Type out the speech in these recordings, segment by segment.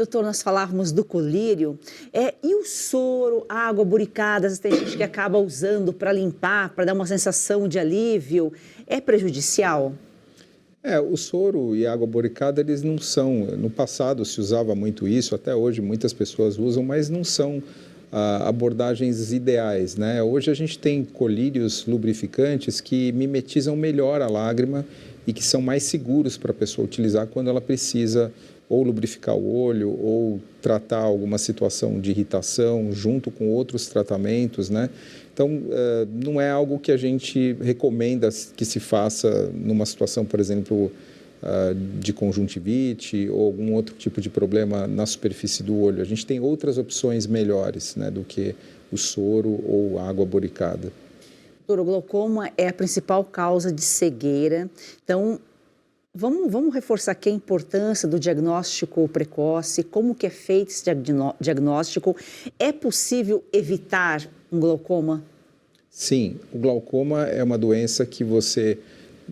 Doutor, nós falávamos do colírio, e o soro, a água boricada, às vezes tem gente que acaba usando para limpar, para dar uma sensação de alívio, é prejudicial? O soro e a água boricada, eles não são, no passado se usava muito isso, até hoje muitas pessoas usam, mas não são abordagens ideais, né? Hoje a gente tem colírios lubrificantes que mimetizam melhor a lágrima e que são mais seguros para a pessoa utilizar quando ela precisa ou lubrificar o olho ou tratar alguma situação de irritação junto com outros tratamentos, né? Então, não é algo que a gente recomenda que se faça numa situação, por exemplo, de conjuntivite ou algum outro tipo de problema na superfície do olho. A gente tem outras opções melhores, né, do que o soro ou a água boricada. Doutor, o glaucoma é a principal causa de cegueira, então vamos reforçar aqui a importância do diagnóstico precoce, como que é feito esse diagnóstico. É possível evitar um glaucoma? Sim, o glaucoma é uma doença que você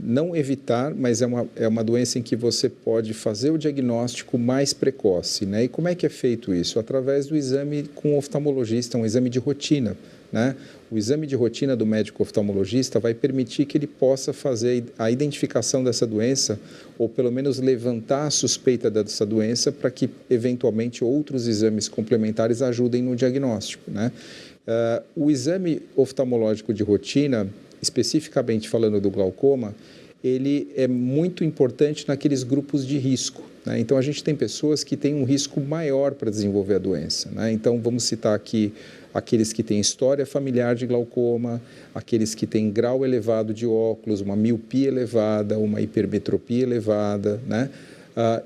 não evitar, mas é uma doença em que você pode fazer o diagnóstico mais precoce, né? E como é que é feito isso? Através do exame com o oftalmologista, um exame de rotina, né? O exame de rotina do médico oftalmologista vai permitir que ele possa fazer a identificação dessa doença ou pelo menos levantar a suspeita dessa doença para que eventualmente outros exames complementares ajudem no diagnóstico, né? O exame oftalmológico de rotina, especificamente falando do glaucoma, ele é muito importante naqueles grupos de risco, né? Então, a gente tem pessoas que têm um risco maior para desenvolver a doença, né? Então, vamos citar aqui aqueles que têm história familiar de glaucoma, aqueles que têm grau elevado de óculos, uma miopia elevada, uma hipermetropia elevada, né?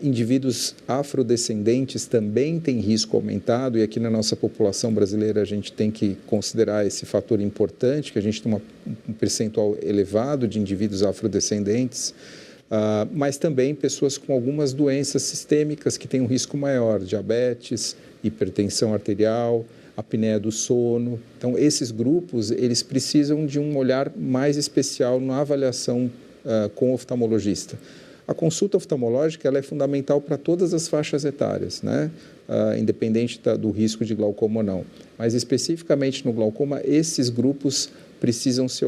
Indivíduos afrodescendentes também têm risco aumentado, e aqui na nossa população brasileira a gente tem que considerar esse fator importante, que a gente tem um percentual elevado de indivíduos afrodescendentes, mas também pessoas com algumas doenças sistêmicas que têm um risco maior, diabetes, hipertensão arterial, apneia do sono. Então, esses grupos, eles precisam de um olhar mais especial na avaliação com o oftalmologista. A consulta oftalmológica ela é fundamental para todas as faixas etárias, né? Independente do risco de glaucoma ou não. Mas especificamente no glaucoma, esses grupos precisam ser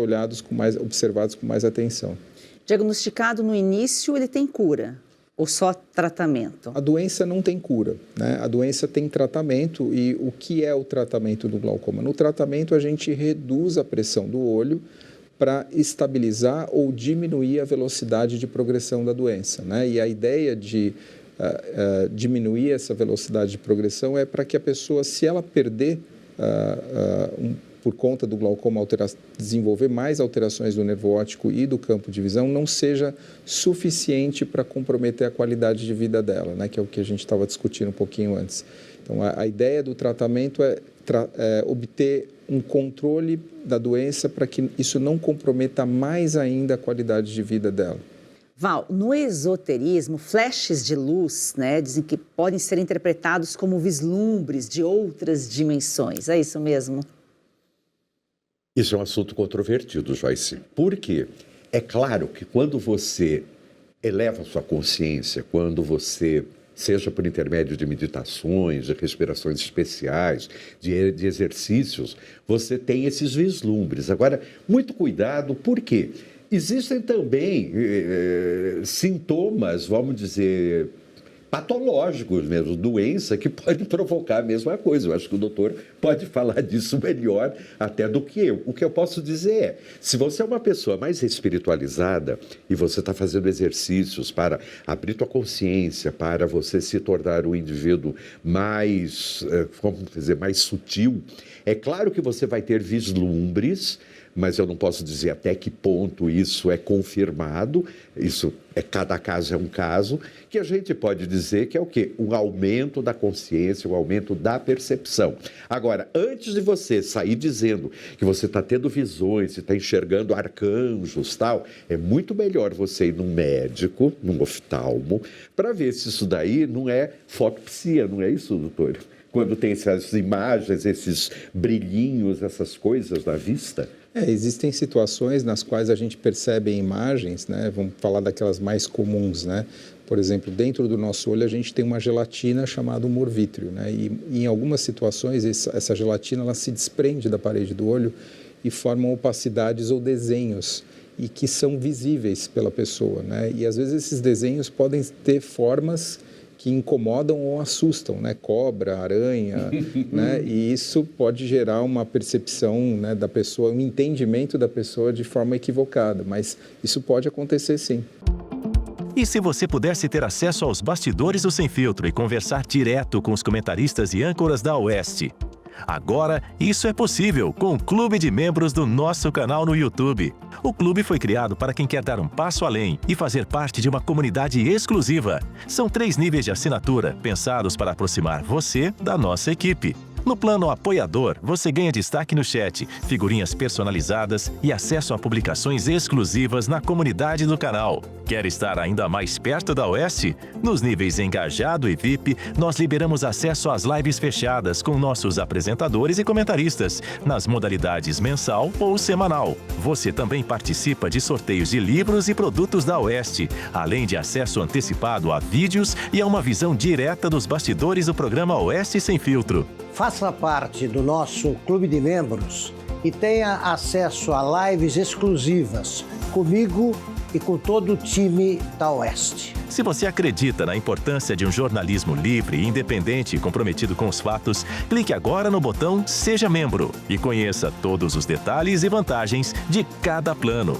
observados com mais atenção. Diagnosticado no início, ele tem cura ou só tratamento? A doença não tem cura, né? A doença tem tratamento. E o que é o tratamento do glaucoma? No tratamento, a gente reduz a pressão do olho para estabilizar ou diminuir a velocidade de progressão da doença, né? E a ideia de diminuir essa velocidade de progressão é para que a pessoa, se ela perder, por conta do glaucoma, desenvolver mais alterações do nervo óptico e do campo de visão, não seja suficiente para comprometer a qualidade de vida dela, né? Que é o que a gente estava discutindo um pouquinho antes. Então, a ideia do tratamento é obter um controle da doença para que isso não comprometa mais ainda a qualidade de vida dela. Val, no esoterismo, flashes de luz, né, dizem que podem ser interpretados como vislumbres de outras dimensões. É isso mesmo? Isso é um assunto controvertido, Joyce. Por quê? É claro que quando você eleva a sua consciência, quando você, seja por intermédio de meditações, de respirações especiais, de exercícios, você tem esses vislumbres. Agora, muito cuidado, por quê? Existem também sintomas, vamos dizer, patológicos mesmo, doença que pode provocar a mesma coisa. Eu acho que o doutor pode falar disso melhor até do que eu. O que eu posso dizer é, se você é uma pessoa mais espiritualizada e você está fazendo exercícios para abrir tua consciência, para você se tornar um indivíduo mais, vamos dizer, mais sutil, é claro que você vai ter vislumbres, mas eu não posso dizer até que ponto isso é confirmado, isso cada caso é um caso, que a gente pode dizer que é o quê? Um aumento da consciência, um aumento da percepção. Agora, antes de você sair dizendo que você está tendo visões, está enxergando arcanjos, tal, é muito melhor você ir num médico, num oftalmo, para ver se isso daí não é fotopsia, não é isso, doutor? Quando tem essas imagens, esses brilhinhos, essas coisas na vista. Existem situações nas quais a gente percebe imagens, né? Vamos falar daquelas mais comuns, né? Por exemplo, dentro do nosso olho a gente tem uma gelatina chamada humor vítreo, né? E em algumas situações essa gelatina ela se desprende da parede do olho e formam opacidades ou desenhos e que são visíveis pela pessoa, né? E às vezes esses desenhos podem ter formas que incomodam ou assustam, né? Cobra, aranha, né? E isso pode gerar uma percepção, né, da pessoa, um entendimento da pessoa de forma equivocada, mas isso pode acontecer sim. E se você pudesse ter acesso aos bastidores do Sem Filtro e conversar direto com os comentaristas e âncoras da Oeste? Agora, isso é possível com o Clube de Membros do nosso canal no YouTube. O clube foi criado para quem quer dar um passo além e fazer parte de uma comunidade exclusiva. São 3 níveis de assinatura, pensados para aproximar você da nossa equipe. No plano apoiador, você ganha destaque no chat, figurinhas personalizadas e acesso a publicações exclusivas na comunidade do canal. Quer estar ainda mais perto da Oeste? Nos níveis Engajado e VIP, nós liberamos acesso às lives fechadas com nossos apresentadores e comentaristas, nas modalidades mensal ou semanal. Você também participa de sorteios de livros e produtos da Oeste, além de acesso antecipado a vídeos e a uma visão direta dos bastidores do programa Oeste Sem Filtro. Faça parte do nosso clube de membros e tenha acesso a lives exclusivas comigo e com todo o time da Oeste. Se você acredita na importância de um jornalismo livre, independente e comprometido com os fatos, clique agora no botão Seja Membro e conheça todos os detalhes e vantagens de cada plano.